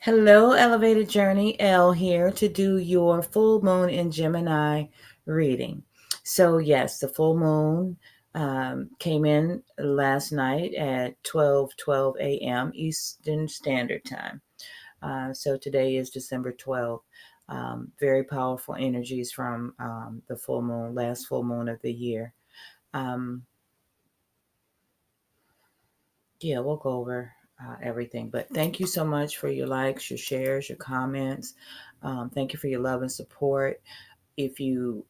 Hello, Elevated Journey. Elle here to do your full moon in Gemini reading. So, yes, the full moon came in last night at 12:12 a.m. Eastern Standard Time. So, today is December 12th. Very powerful energies from the full moon, last full moon of the year. Um, yeah, we'll go over everything. But thank you so much for your likes, your shares, your comments. Thank you for your love and support. If you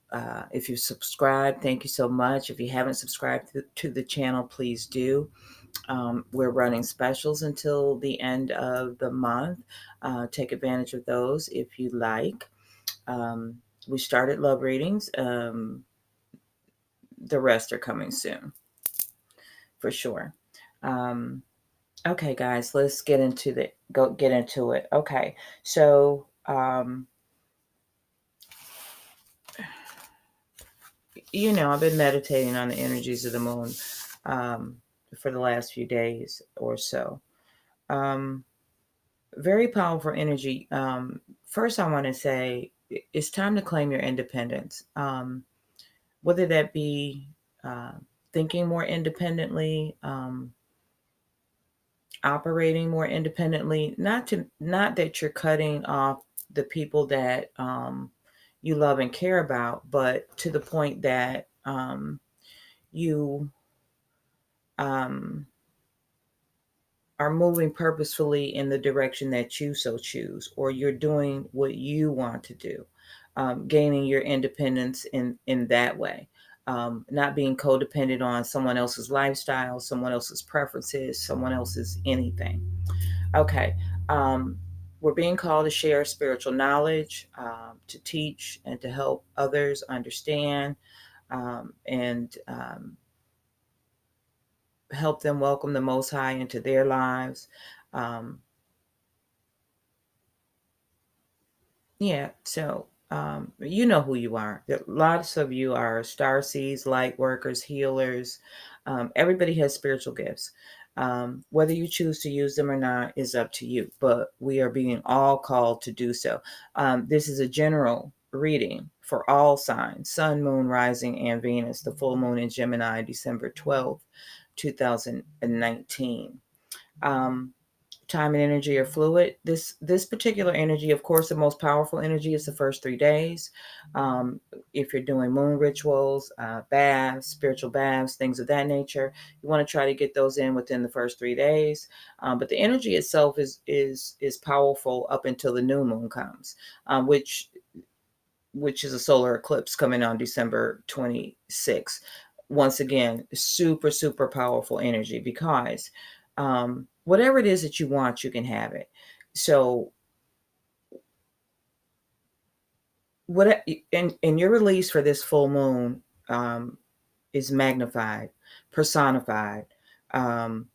subscribe, thank you so much. If you haven't subscribed to the channel, please do. We're running specials until the end of the month. Take advantage of those if you like. Um, we started love readings. The rest are coming soon for sure. Um, Okay, guys, let's get into it. Okay, so I've been meditating on the energies of the moon um, for the last few days or so. Um, Very powerful energy. First, I want to say it's time to claim your independence. Whether that be uh, thinking more independently, operating more independently, not that you're cutting off the people that you love and care about, but to the point that you um, are moving purposefully in the direction that you so choose, or you're doing what you want to do, gaining your independence in that way. Not being codependent on someone else's lifestyle, someone else's preferences, someone else's anything. Okay. Um, we're being called to share spiritual knowledge, to teach and to help others understand, and help them welcome the Most High into their lives. Um, yeah, so you know who you are. Lots of you are star seeds, light workers, healers. Everybody has spiritual gifts. Whether you choose to use them or not is up to you, but we are being all called to do so. This is a general reading for all signs: Sun, Moon, Rising, and Venus. The full moon in Gemini, December 12th, 2019. Um, Time and energy are fluid. This particular energy, of course, the most powerful energy is the first 3 days. Um, if you're doing moon rituals, baths, spiritual baths, things of that nature, you want to try to get those in within the first 3 days. But the energy itself is powerful up until the new moon comes, which is a solar eclipse coming on December 26th. Once again, super powerful energy because whatever it is that you want, you can have it. So what in your release for this full moon um, is magnified, personified. Um,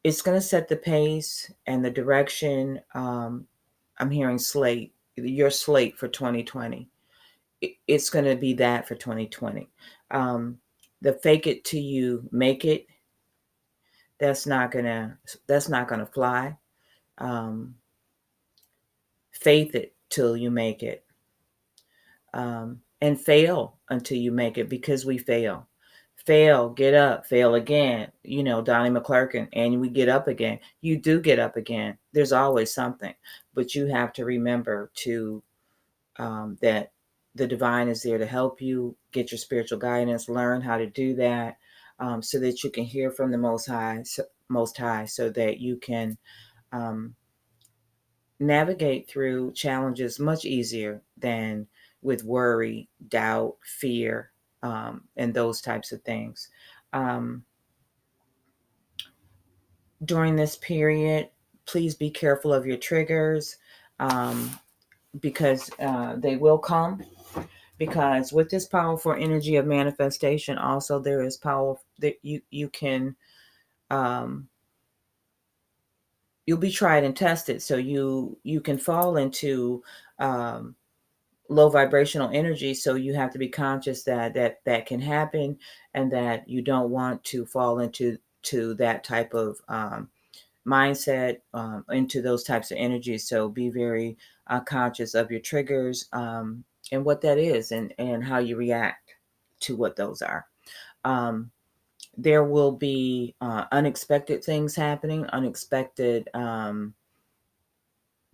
it's going to set the pace and the direction. I'm hearing your slate for 2020. It's going to be that for 2020. Um, the fake it till you make it. That's not gonna. That's not gonna fly. Um, Faith it till you make it, and fail until you make it because we fail. Fail, get up, fail again. Donnie McClurkin, and we get up again. You do get up again. There's always something, but you have to remember to that the divine is there to help you get your spiritual guidance, learn how to do that, so that you can hear from the Most High, so that you can um, navigate through challenges much easier than with worry, doubt, fear, and those types of things. Um, During this period, please be careful of your triggers, um, because they will come. Because with this powerful energy of manifestation, also there is power that you can um, you'll be tried and tested, so you can fall into um, low vibrational energy, so you have to be conscious that can happen, and that you don't want to fall into that type of mindset into those types of energies. So be very conscious of your triggers, and what that is, and how you react to what those are. There will be unexpected things happening, unexpected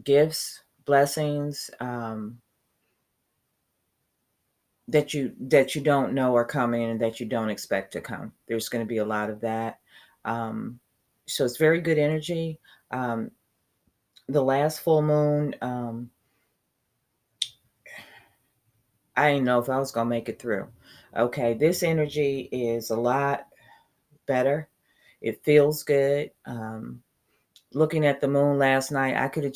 gifts, blessings, that you don't know are coming and that you don't expect to come. There's going to be a lot of that. So it's very good energy. The last full moon, I didn't know if I was going to make it through. Okay, this energy is a lot better. It feels good. Looking at the moon last night, I could have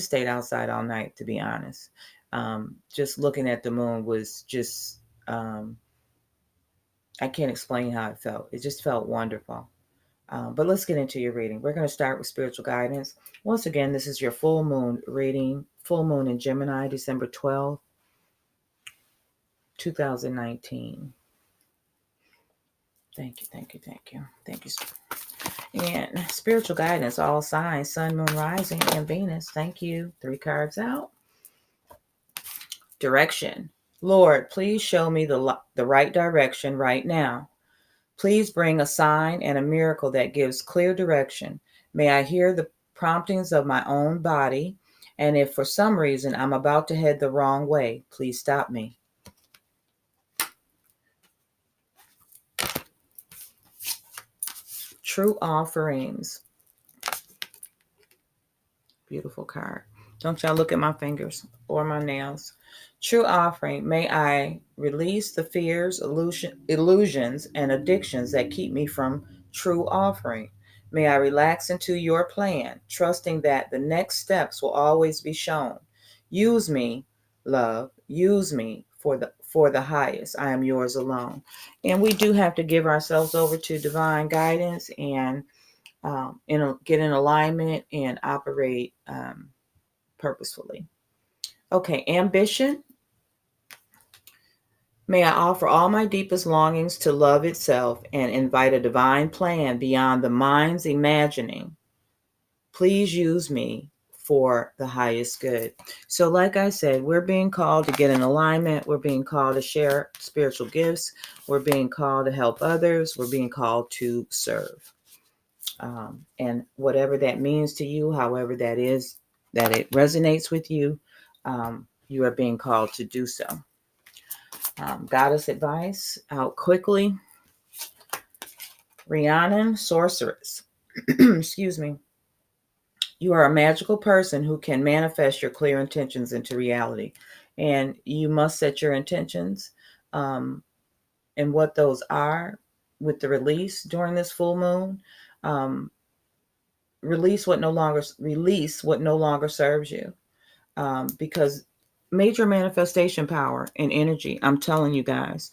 stayed outside all night, to be honest. Just looking at the moon was just, I can't explain how it felt. It just felt wonderful. But let's get into your reading. We're going to start with spiritual guidance. Once again, this is your full moon reading, full moon in Gemini, December 12th, 2019. Thank you, thank you, thank you. Thank you. And spiritual guidance, all signs, sun, moon, rising, and Venus. Thank you. 3 cards out. Direction. Lord, please show me the right direction right now. Please bring a sign and a miracle that gives clear direction. May I hear the promptings of my own body, and if for some reason I'm about to head the wrong way, please stop me. True offerings. Beautiful card. Don't y'all look at my fingers or my nails. True offering. May I release the fears, illusions, and addictions that keep me from true offering. May I relax into your plan, trusting that the next steps will always be shown. Use me, love. Use me for the highest. I am yours alone. And we do have to give ourselves over to divine guidance and get in alignment and operate purposefully. Okay, ambition. May I offer all my deepest longings to love itself and invite a divine plan beyond the mind's imagining. Please use me for the highest good. So, like I said, we're being called to get in alignment. We're being called to share spiritual gifts. We're being called to help others. We're being called to serve. And whatever that means to you, however that is, that it resonates with you, you are being called to do so. Goddess advice out quickly. Rhiannon, sorceress. Excuse me. You are a magical person who can manifest your clear intentions into reality. And you must set your intentions, and what those are with the release during this full moon. Release what no longer serves you, because major manifestation power and energy, I'm telling you guys,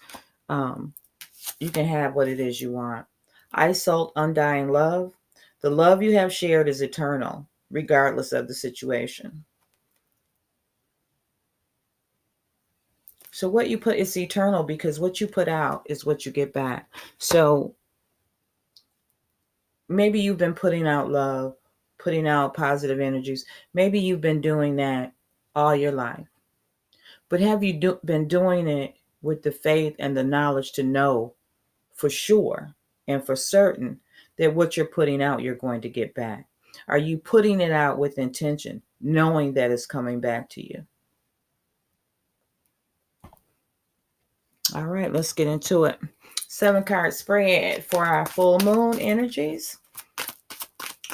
you can have what it is you want. Isolt undying love. The love you have shared is eternal regardless of the situation. So what you put is eternal, because what you put out is what you get back. So maybe you've been putting out love, putting out positive energies. Maybe you've been doing that all your life. But have you been doing it with the faith and the knowledge to know for sure and for certain that what you're putting out, you're going to get back? Are you putting it out with intention, knowing that it's coming back to you? All right, let's get into it. 7-card spread for our full moon energies.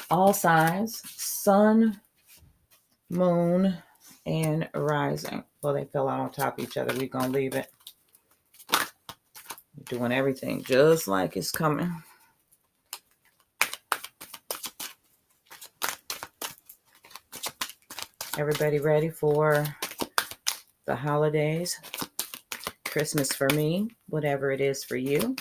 All signs, sun, moon, and rising. Well, they fell out on top of each other. We're going to leave it. We're doing everything just like it's coming. Everybody ready for the holidays? Christmas for me, whatever it is for you.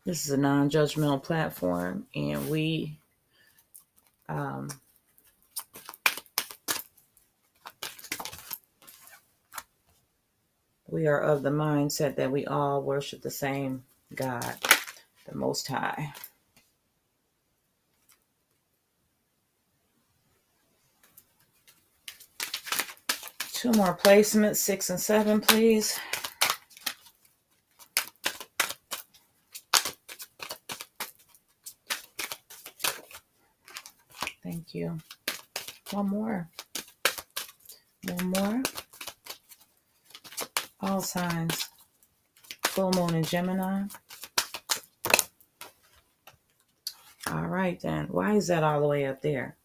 This is a non-judgmental platform, and we We are of the mindset that we all worship the same God, the Most High. Two more placements, 6 and 7, please. Thank you. One more. One more. All signs. Full moon in Gemini. All right, then. Why is that all the way up there?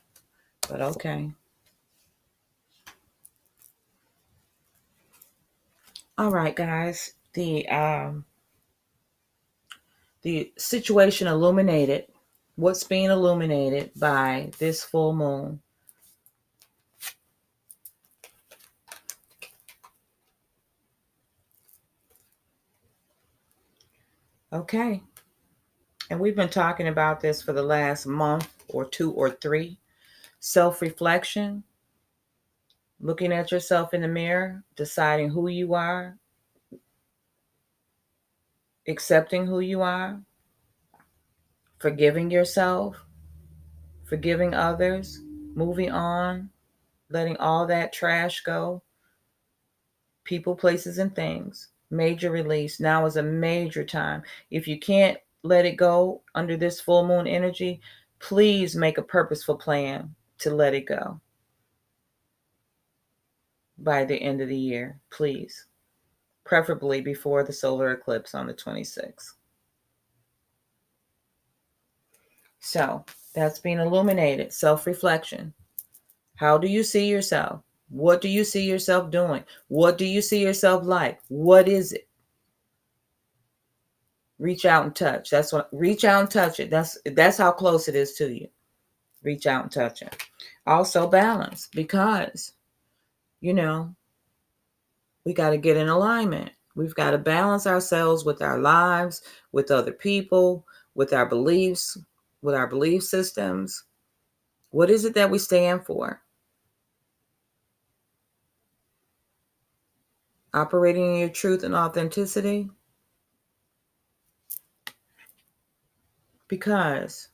But okay. All right, guys. The situation illuminated. What's being illuminated by this full moon? Okay. And we've been talking about this for the last month or 2 or 3. Self-reflection, looking at yourself in the mirror, deciding who you are, accepting who you are, forgiving yourself, forgiving others, moving on, letting all that trash go, people, places, and things. Major release. Now is a major time. If you can't let it go under this full moon energy, please make a purposeful plan to let it go by the end of the year, please. Preferably before the solar eclipse on the 26th. So that's being illuminated. Self-reflection. How do you see yourself? What do you see yourself doing? What do you see yourself like? What is it? Reach out and touch. Reach out and touch it. That's how close it is to you. Reach out and touch it. Also balance, because we got to get in alignment. We've got to balance ourselves with our lives, with other people, with our beliefs, with our belief systems. What is it that we stand for? Operating in your truth and authenticity. Because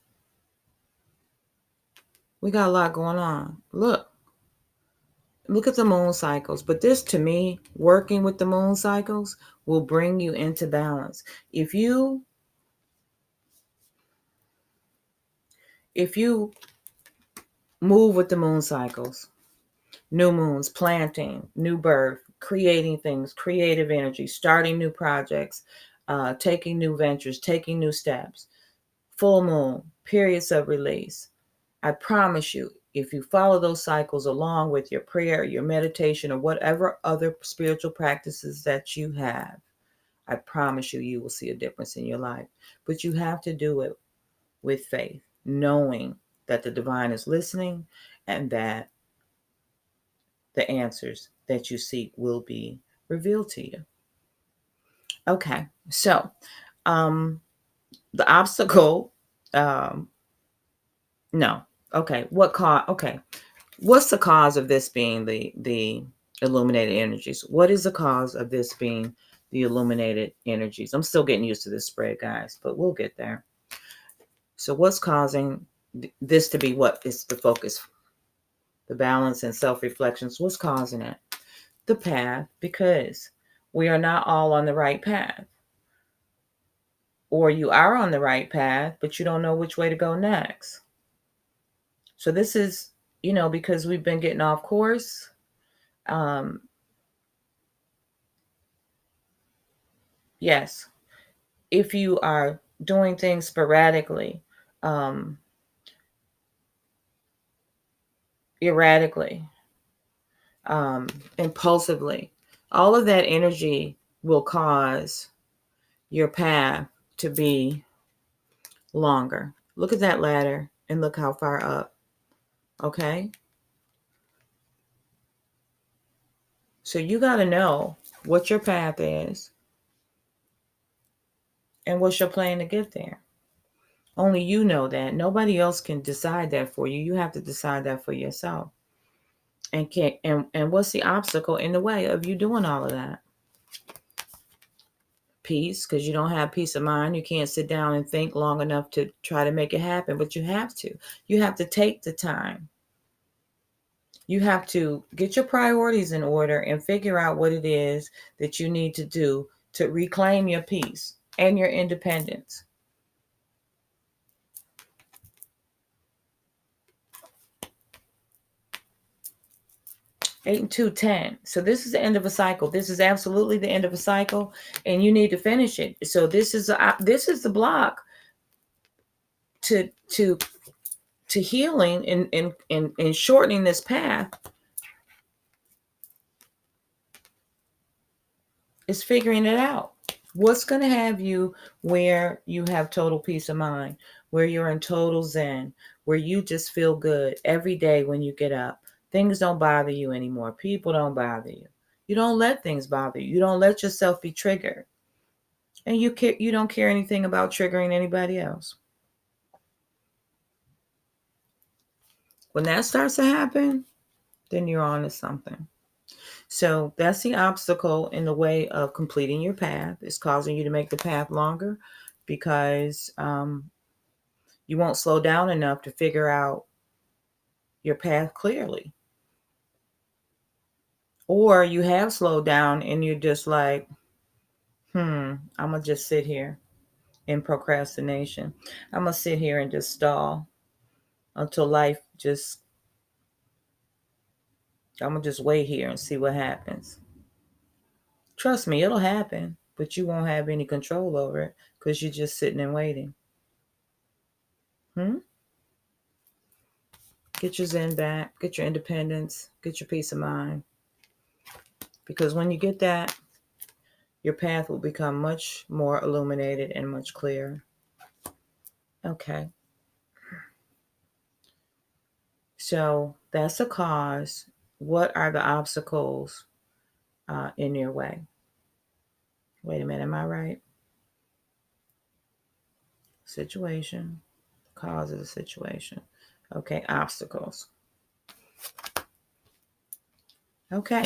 we got a lot going on. Look at the moon cycles. But this, to me, working with the moon cycles will bring you into balance. If you move with the moon cycles, new moons, planting, new birth, creating things, creative energy, starting new projects, taking new ventures, taking new steps, full moon, periods of release. I promise you, if you follow those cycles along with your prayer, your meditation, or whatever other spiritual practices that you have, I promise you, you will see a difference in your life. But you have to do it with faith, knowing that the divine is listening and that the answers that you seek will be revealed to you. Okay, so the obstacle, no. Okay, what's the cause of this being the illuminated energies? What is the cause of this being the illuminated energies? I'm still getting used to this spread, guys, but we'll get there. So what's causing this to be what is the focus? The balance and self-reflections. What's causing it? The path, because we are not all on the right path. Or you are on the right path, but you don't know which way to go next. So this is, because we've been getting off course. Yes, if you are doing things sporadically, erratically, impulsively, all of that energy will cause your path to be longer. Look at that ladder and look how far up. Okay? So you got to know what your path is and what's your plan to get there. Only you know that. Nobody else can decide that for you. You have to decide that for yourself. And what's the obstacle in the way of you doing all of that? peace because you don't have peace of mind. You can't sit down and think long enough to try to make it happen, but you have to. You have to take the time. You have to get your priorities in order and figure out what it is that you need to do to reclaim your peace and your independence. 8 and 2, 10. So this is the end of a cycle. This is absolutely the end of a cycle, and you need to finish it. So this is the block to healing and shortening this path is figuring it out. What's going to have you where you have total peace of mind, where you're in total zen, where you just feel good every day when you get up. Things don't bother you anymore. People don't bother you. You don't let things bother you. You don't let yourself be triggered. And you don't care anything about triggering anybody else. When that starts to happen, then you're on to something. So that's the obstacle in the way of completing your path. It's causing you to make the path longer because you won't slow down enough to figure out your path clearly. Or you have slowed down and you're just like, I'm going to just sit here in procrastination. I'm going to sit here and just stall until life just, I'm going to just wait here and see what happens. Trust me, it'll happen, but you won't have any control over it because you're just sitting and waiting. Get your zen back, get your independence, get your peace of mind. Because when you get that, your path will become much more illuminated and much clearer. Okay. So that's the cause. What are the obstacles in your way? Wait a minute, am I right? Situation, cause of the situation. Okay, obstacles. Okay.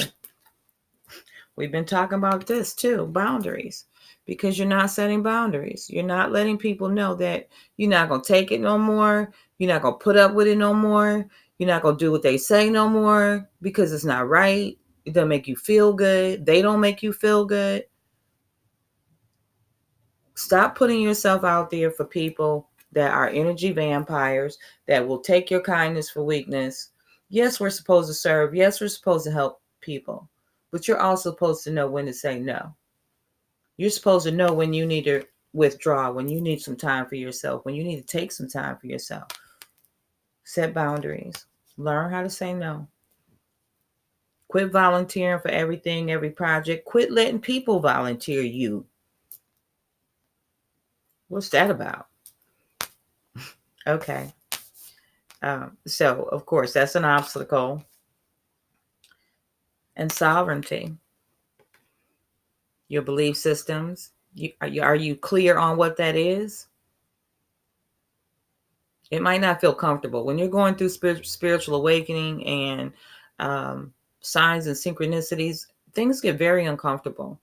We've been talking about this too, boundaries. Because you're not setting boundaries. You're not letting people know that you're not going to take it no more. You're not going to put up with it no more. You're not going to do what they say no more because it's not right. It doesn't make you feel good. They don't make you feel good. Stop putting yourself out there for people that are energy vampires that will take your kindness for weakness. Yes, we're supposed to serve. Yes, we're supposed to help people. But you're also supposed to know when to say no. You're supposed to know when you need to withdraw, when you need some time for yourself, when you need to take some time for yourself. Set boundaries. Learn how to say no. Quit volunteering for everything, every project. Quit letting people volunteer you. What's that about? Okay. So, of course, that's an obstacle. And sovereignty. Your belief systems. Are you clear on what that is? It might not feel comfortable. When you're going through spiritual awakening and signs and synchronicities, things get very uncomfortable.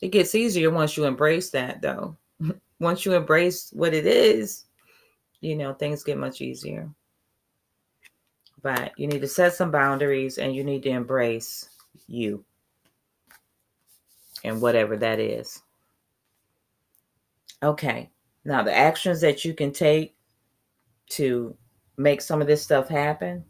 It gets easier once you embrace that, though. Once you embrace what it is, things get much easier. But you need to set some boundaries and you need to embrace you and whatever that is. Okay. Now, the actions that you can take to make some of this stuff happen.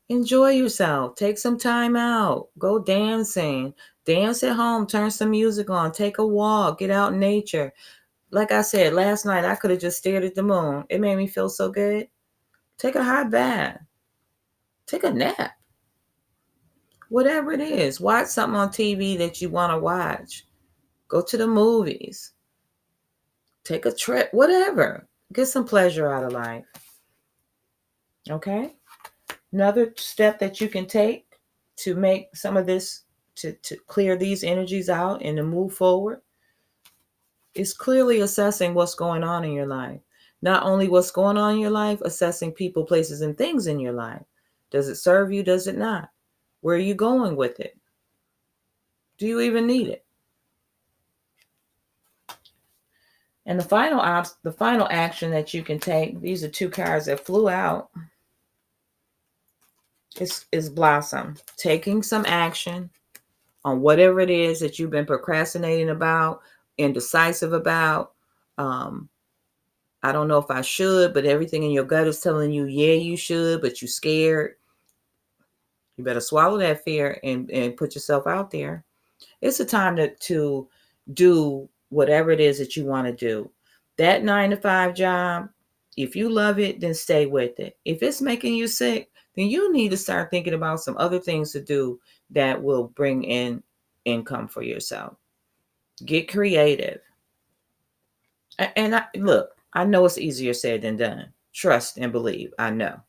Enjoy yourself. Take some time out. Go dancing. Dance at home. Turn some music on. Take a walk. Get out in nature. Like I said, last night I could have just stared at the moon. It made me feel so good. Take a hot bath. Take a nap. Whatever it is. Watch something on TV that you want to watch. Go to the movies. Take a trip. Whatever. Get some pleasure out of life. Okay? Another step that you can take to make some of this, to clear these energies out and to move forward is clearly assessing what's going on in your life. Not only what's going on in your life, assessing people, places, and things in your life. Does it serve you? Does it not? Where are you going with it? Do you even need it? And the final action that you can take, these are two cards that flew out, is blossom. Taking some action on whatever it is that you've been procrastinating about, indecisive about. Um, I don't know if I should, but everything in your gut is telling you, yeah, you should, but you're scared. You better swallow that fear and put yourself out there. It's a time to do whatever it is that you want to do. That 9 to 5 job, if you love it, then stay with it. If it's making you sick, then you need to start thinking about some other things to do that will bring in income for yourself. Get creative. And look, I know it's easier said than done. Trust and believe. I know.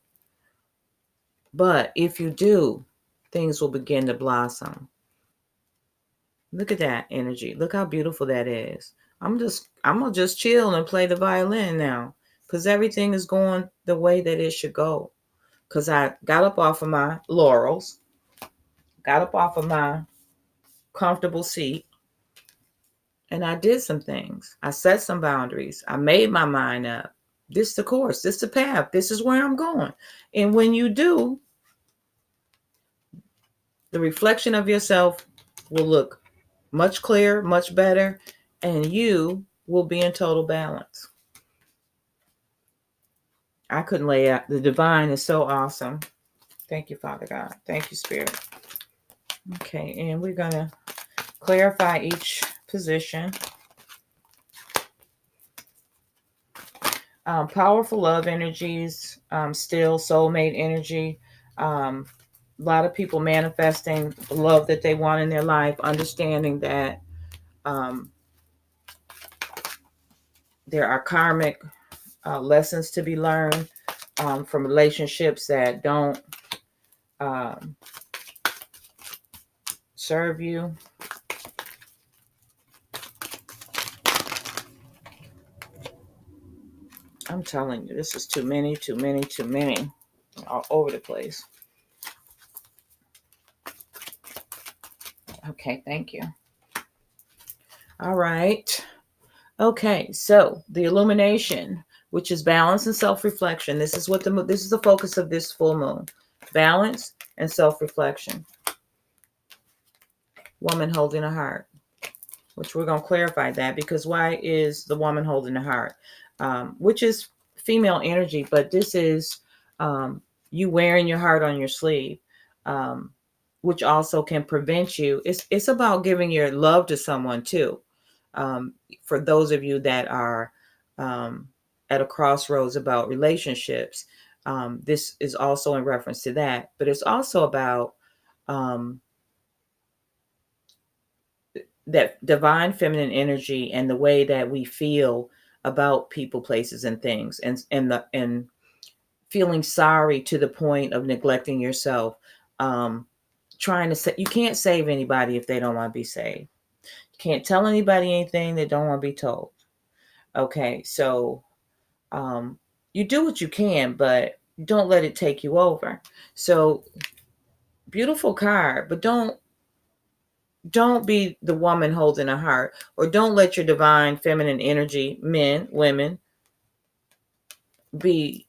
But if you do, things will begin to blossom. Look at that energy. Look how beautiful that is. I'm gonna just chill and play the violin now, because everything is going the way that it should go. Because I got up off of my laurels, got up off of my comfortable seat, and I did some things. I set some boundaries. I made my mind up. This is the course. This is the path. This is where I'm going. And when you do, the reflection of yourself will look much clearer, much better, and you will be in total balance. I couldn't lay out. The divine is so awesome. Thank you, Father God. Thank you, Spirit. Okay, and we're going to clarify each position. Powerful love energies, still soulmate energy. A lot of people manifesting the love that they want in their life, understanding that there are karmic lessons to be learned from relationships that don't serve you. I'm telling you, this is too many, all over the place. Okay, thank you. All right. Okay, so the illumination, which is balance and self-reflection. This is the focus of this full moon. Balance and self-reflection. Woman holding a heart, which we're going to clarify that, because why is the woman holding a heart? Which is female energy, but this is you wearing your heart on your sleeve, which also can prevent you. It's about giving your love to someone too. For those of you that are at a crossroads about relationships, this is also in reference to that. But it's also about that divine feminine energy and the way that we feel about people, places, and things, and feeling sorry to the point of neglecting yourself. Trying to say you can't save anybody if they don't want to be saved. You can't tell anybody anything they don't want to be told. Okay, so you do what you can, but don't let it take you over. So beautiful card, but don't be the woman holding a heart, or don't let your divine feminine energy, men, women, be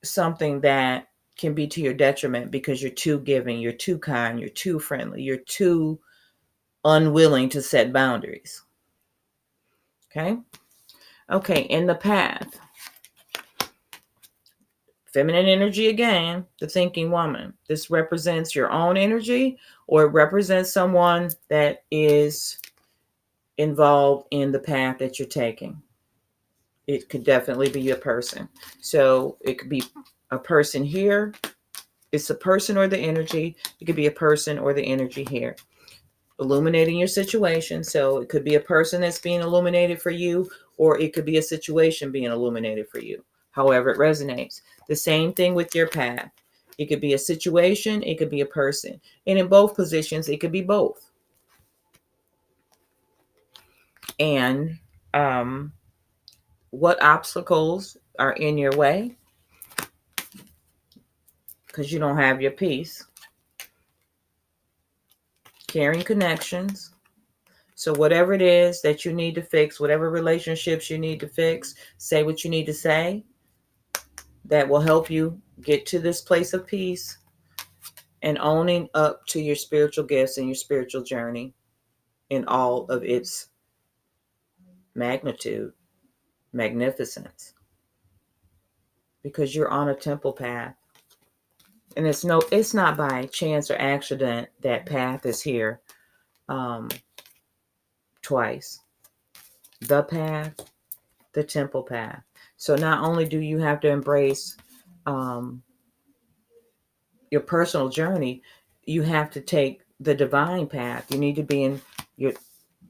something that can be to your detriment because you're too giving, you're too kind, you're too friendly, you're too unwilling to set boundaries. Okay, in the path, feminine energy again, the thinking woman. This represents your own energy, or it represents someone that is involved in the path that you're taking. It could definitely be a person. So it could be a person here. It's a person or the energy. It could be a person or the energy here. Illuminating your situation. So it could be a person that's being illuminated for you, or it could be a situation being illuminated for you. However it resonates. The same thing with your path. It could be a situation. It could be a person. And in both positions, it could be both. And what obstacles are in your way because you don't have your peace? Caring connections. So whatever it is that you need to fix, whatever relationships you need to fix, say what you need to say that will help you get to this place of peace and owning up to your spiritual gifts and your spiritual journey in all of its magnitude, magnificence, because you're on a temple path. And it's not by chance or accident that path is here um, twice. The path, the temple path. So not only do you have to embrace um, your personal journey, you have to take the divine path. Your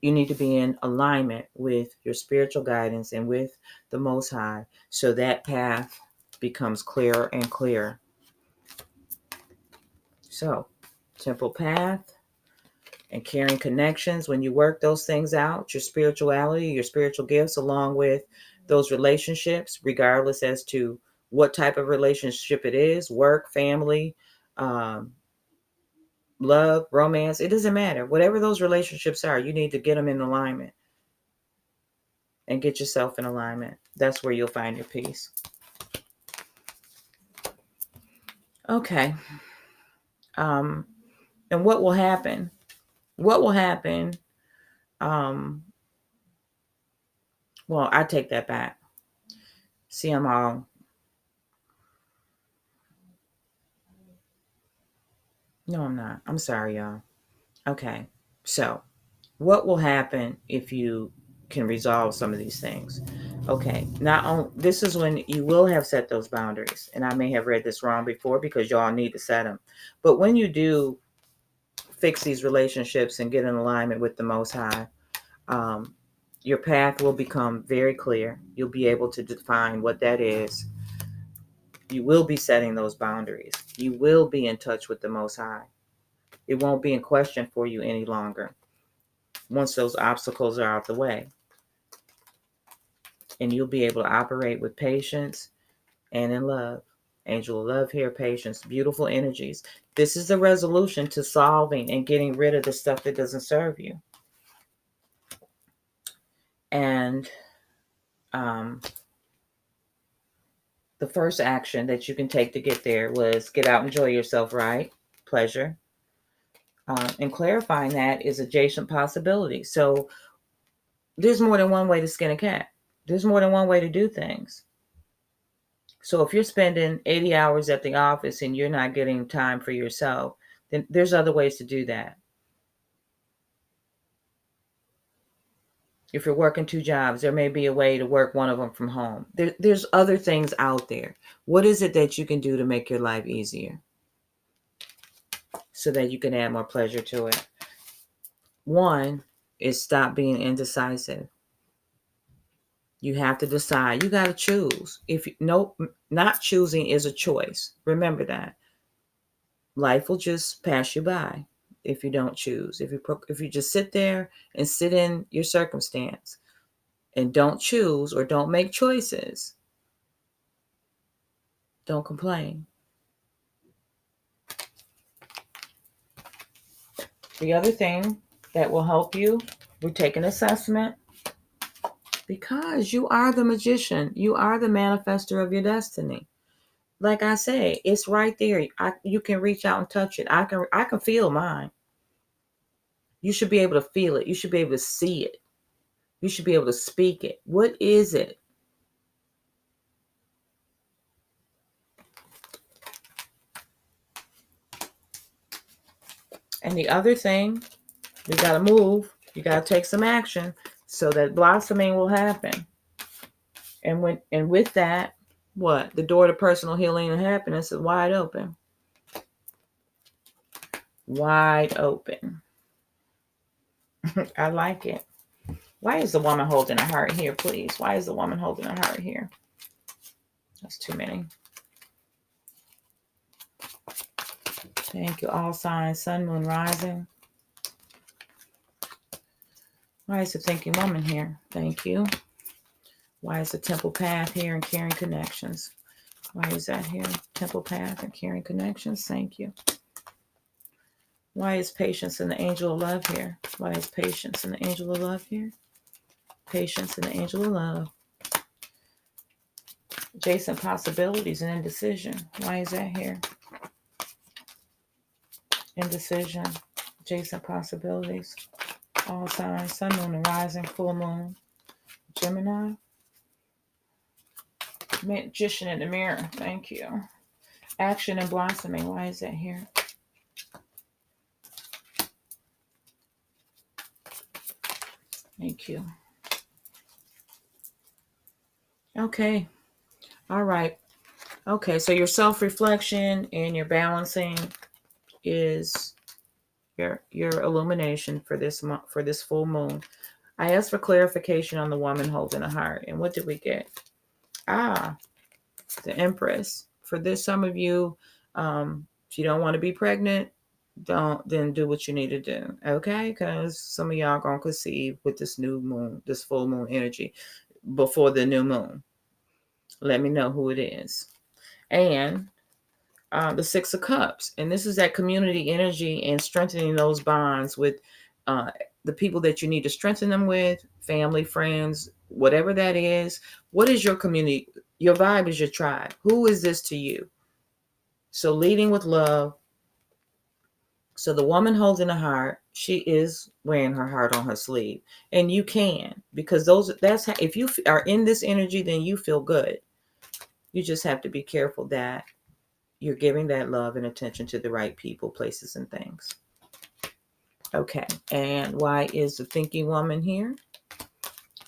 you need to be in alignment with your spiritual guidance and with the Most High, so that path becomes clearer and clearer. So, temple path and caring connections, when you work those things out, your spirituality, your spiritual gifts, along with those relationships, regardless as to what type of relationship it is, work, family, um, love, romance, it doesn't matter. Whatever those relationships are, you need to get them in alignment and get yourself in alignment. That's where you'll find your peace. Okay. And what will happen? What will happen? Um, well, I take that back. See, I'm all. No, I'm not. I'm sorry, y'all. Okay. So, what will happen if you can resolve some of these things? Okay. This is when you will have set those boundaries. And I may have read this wrong before because y'all need to set them. But when you do fix these relationships and get in alignment with the Most High, um, your path will become very clear. You'll be able to define what that is. You will be setting those boundaries. You will be in touch with the Most High. It won't be in question for you any longer once those obstacles are out the way. And you'll be able to operate with patience and in love. Angel of love here, patience, beautiful energies. This is the resolution to solving and getting rid of the stuff that doesn't serve you. And the first action that you can take to get there was get out and enjoy yourself, right? Pleasure. And clarifying that is adjacent possibility. So there's more than one way to skin a cat. There's more than one way to do things. So if you're spending 80 hours at the office and you're not getting time for yourself, then there's other ways to do that. If you're working 2 jobs, there may be a way to work one of them from home. There's other things out there. What is it that you can do to make your life easier so that you can add more pleasure to it? One is stop being indecisive. You have to decide. You got to choose. Not choosing is a choice. Remember that. Life will just pass you by if you don't choose. If you just sit there and sit in your circumstance and don't choose or don't make choices, don't complain. The other thing that will help you, we take an assessment, because you are the magician. You are the manifester of your destiny. Like I say, it's right there. You can reach out and touch it. I can feel mine. You should be able to feel it. You should be able to see it. You should be able to speak it. What is it? And the other thing, you got to move. You got to take some action so that blossoming will happen. And with that, what? The door to personal healing and happiness is wide open. Wide open. I like it. Why is the woman holding a heart here, please? Why is the woman holding a heart here? That's too many. Thank you. All signs, sun, moon, rising. Why is the thinking woman here? Thank you. Why is the temple path here and caring connections? Why is that here? Temple path and caring connections. Thank you. Why is patience and the angel of love here? Why is patience and the angel of love here? Patience and the angel of love. Adjacent possibilities and indecision. Why is that here? Indecision. Adjacent possibilities. All signs. Sun, moon, and rising. Full moon. Gemini. Magician in the mirror. Thank you. Action and blossoming. Why is that here? Thank you. Okay. All right. Okay. So your self-reflection and your balancing is your illumination for this month, for this full moon. I asked for clarification on the woman holding a heart, and what did we get? The Empress. For this, some of you, if you don't want to be pregnant, don't then do what you need to do, okay? Because some of y'all gonna conceive with this new moon, this full moon energy, before the new moon. Let me know who it is. And the Six of Cups, and this is that community energy and strengthening those bonds with the people that you need to strengthen them with, family, friends, whatever that is. What is your community? Your vibe is your tribe. Who is this to you? So leading with love. So the woman holding a heart, she is wearing her heart on her sleeve, and you can, because that's how, if you are in this energy, then you feel good. You just have to be careful that you're giving that love and attention to the right people, places, and things. Okay, and why is the thinking woman here?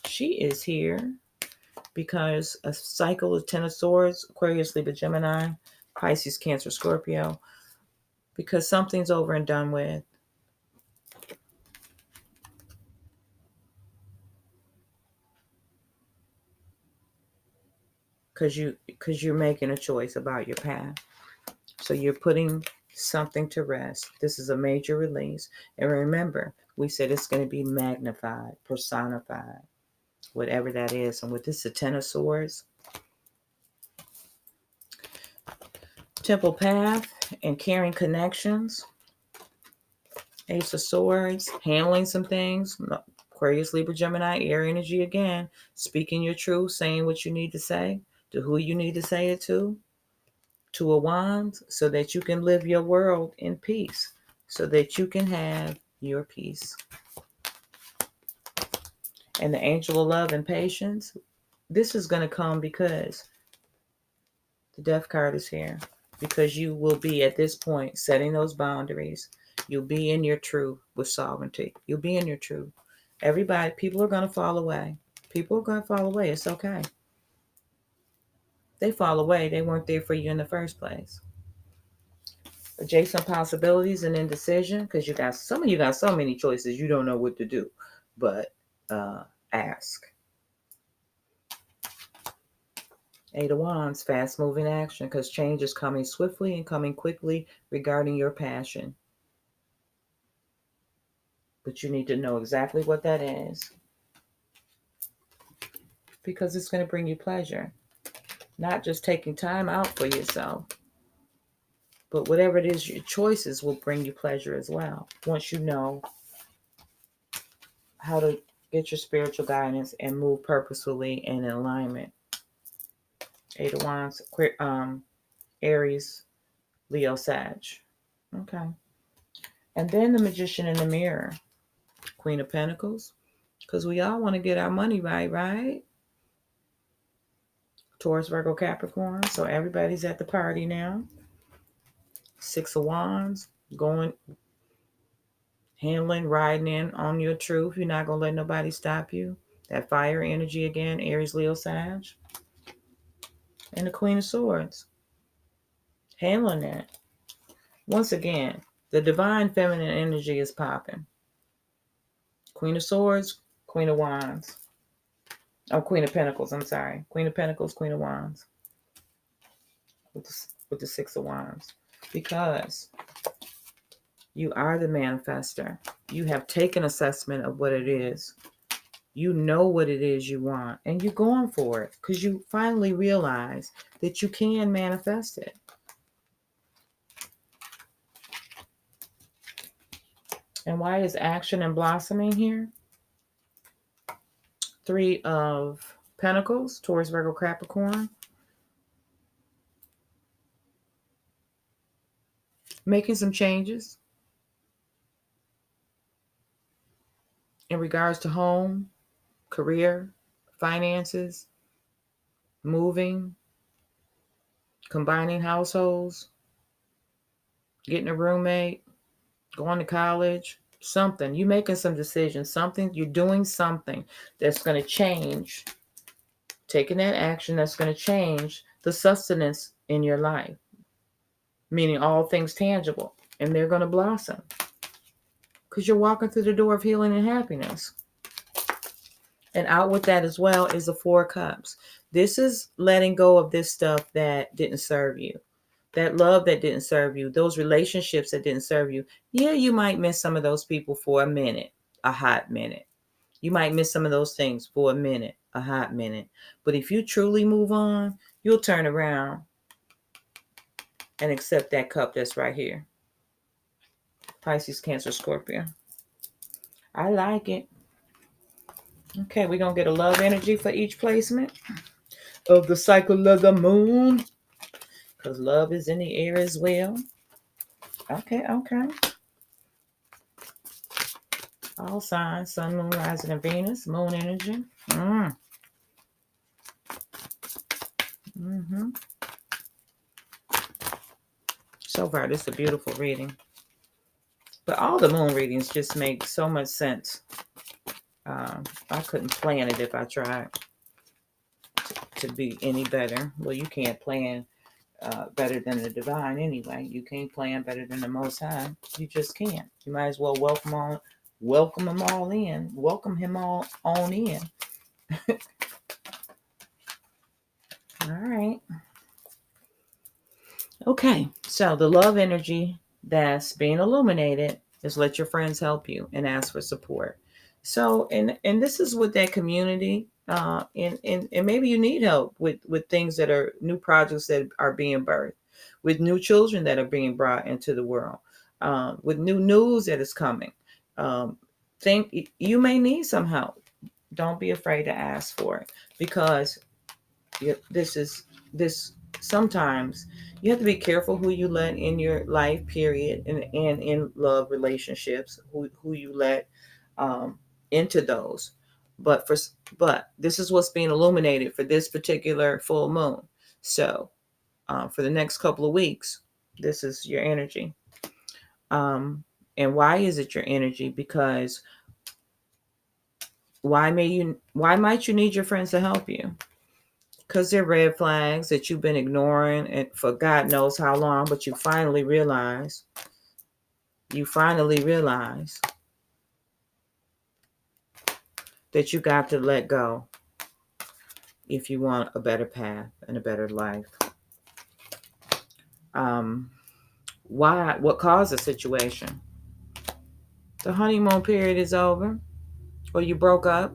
She is here because a cycle of Ten of Swords, Aquarius, Libra, Gemini, Pisces, Cancer, Scorpio, because something's over and done with. Because you're making a choice about your path. So you're putting something to rest. This is a major release. And remember, we said it's going to be magnified, personified, whatever that is. And with this, the Ten of Swords, Temple Path, and carrying connections, Ace of Swords, handling some things, Aquarius, Libra, Gemini, air energy again, speaking your truth, saying what you need to say, to who you need to say it to. Two of Wands, so that you can live your world in peace, so that you can have your peace. And the Angel of Love and Patience, this is going to come because the Death card is here, because you will be at this point setting those boundaries. You'll be in your truth with sovereignty. You'll be in your truth. Everybody, people are going to fall away. People are going to fall away. It's okay. They fall away. They weren't there for you in the first place. Adjacent possibilities and indecision, because you got some of you got so many choices you don't know what to do, but ask. Eight of Wands, fast moving action, because change is coming swiftly and coming quickly regarding your passion. But you need to know exactly what that is, because it's going to bring you pleasure. Not just taking time out for yourself, but whatever it is, your choices will bring you pleasure as well, once you know how to get your spiritual guidance and move purposefully and in alignment. Eight of Wands, Aries, Leo, Sag. Okay. And then the Magician in the mirror, Queen of Pentacles, because we all want to get our money right, right? Taurus, Virgo, Capricorn. So everybody's at the party now. Six of Wands, going, handling, riding in on your truth. You're not going to let nobody stop you. That fire energy again, Aries, Leo, Sag. And the Queen of Swords, handling that. Once again, the divine feminine energy is popping. Queen of Swords, Queen of Wands. Oh, Queen of Pentacles, I'm sorry. Queen of Pentacles, Queen of Wands. With the Six of Wands. Because you are the manifester. You have taken assessment of what it is. You know what it is you want. And you're going for it. Because you finally realize that you can manifest it. And why is action and blossoming here? Three of Pentacles, Taurus, Virgo, Capricorn. Making some changes in regards to home, career, finances, moving, combining households, getting a roommate, going to college, something. You're making some decisions, something, you're doing something that's going to change, taking that action that's going to change the sustenance in your life, meaning all things tangible, and they're going to blossom because you're walking through the door of healing and happiness. And out with that as well is the Four Cups. This is letting go of this stuff that didn't serve you, that love that didn't serve you, those relationships that didn't serve you. Yeah, you might miss some of those people for a minute, a hot minute. You might miss some of those things for a minute, a hot minute. But if you truly move on, you'll turn around and accept that cup that's right here. Pisces, Cancer, Scorpio. I like it. Okay, we're going to get a love energy for each placement of the cycle of the moon, because love is in the air as well. Okay. All signs, sun, moon, rising, and Venus, moon energy. So far, this is a beautiful reading. But all the moon readings just make so much sense. I couldn't plan it if I tried to be any better. Well, you can't plan better than the divine anyway. You can't plan better than the Most High. You just can't. You might as well welcome them all in. Welcome him all on in. All right. Okay. So the love energy that's being illuminated is let your friends help you and ask for support. So, and this is with that community. And maybe you need help with things that are new projects that are being birthed, with new children that are being brought into the world, with new news that is coming. Think you may need some help. Don't be afraid to ask for it, because this sometimes you have to be careful who you let in your life, period, and in love relationships, who you let into those. But this is what's being illuminated for this particular full moon. So for the next couple of weeks, this is your energy. And why is it your energy? Because why might you need your friends to help you? Because they're red flags that you've been ignoring and for God knows how long, but you finally realize that you got to let go if you want a better path and a better life. What caused the situation? The honeymoon period is over, or you broke up.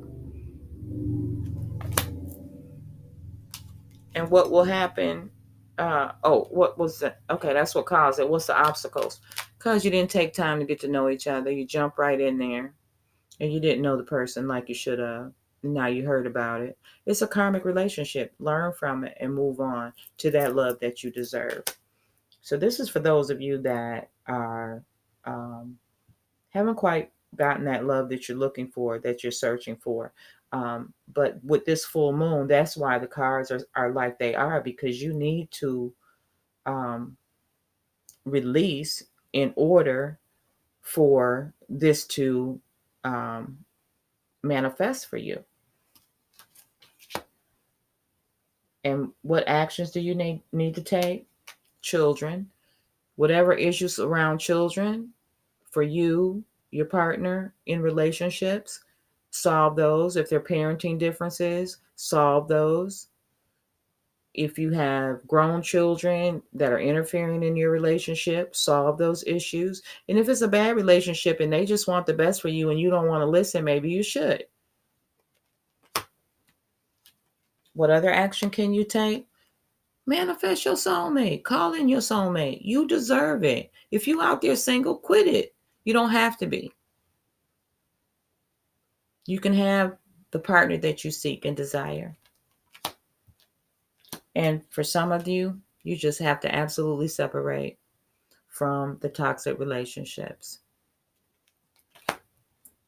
And what will happen? What was that? Okay, that's what caused it. What's the obstacles? Because you didn't take time to get to know each other. You jump right in there, and you didn't know the person like you should have. Now you heard about it. It's a karmic relationship. Learn from it and move on to that love that you deserve. So this is for those of you that are haven't quite gotten that love that you're looking for, that you're searching for. But with this full moon, that's why the cards are like they are, because you need to release in order for this to manifest for you. And what actions do you need to take? Children, whatever issues around children for you, your partner in relationships, solve those. If they're parenting differences, solve those. If you have grown children that are interfering in your relationship, solve those issues. And if it's a bad relationship and they just want the best for you and you don't want to listen, maybe you should. What other action can you take? Manifest your soulmate. Call in your soulmate. You deserve it. If you out there single, quit it. You don't have to be. You can have the partner that you seek and desire. And for some of you, you just have to absolutely separate from the toxic relationships.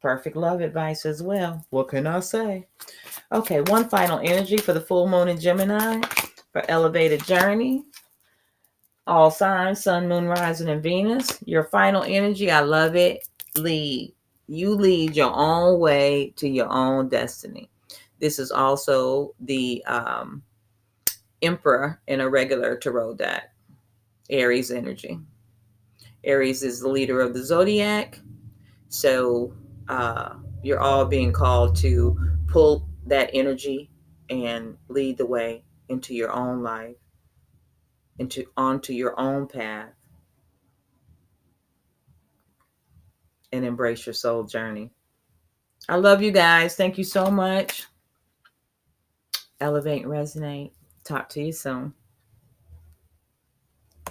Perfect love advice as well. What can I say? Okay, one final energy for the full moon in Gemini for elevated journey. All signs, sun, moon, rising, and Venus. Your final energy, I love it. Lead. You lead your own way to your own destiny. This is also the Emperor in a regular tarot deck. Aries energy. Aries is the leader of the zodiac. So uh, you're all being called to pull that energy and lead the way into your own life, into onto your own path, and embrace your soul journey. I love you guys. Thank you so much. Elevate and resonate. Talk to you soon.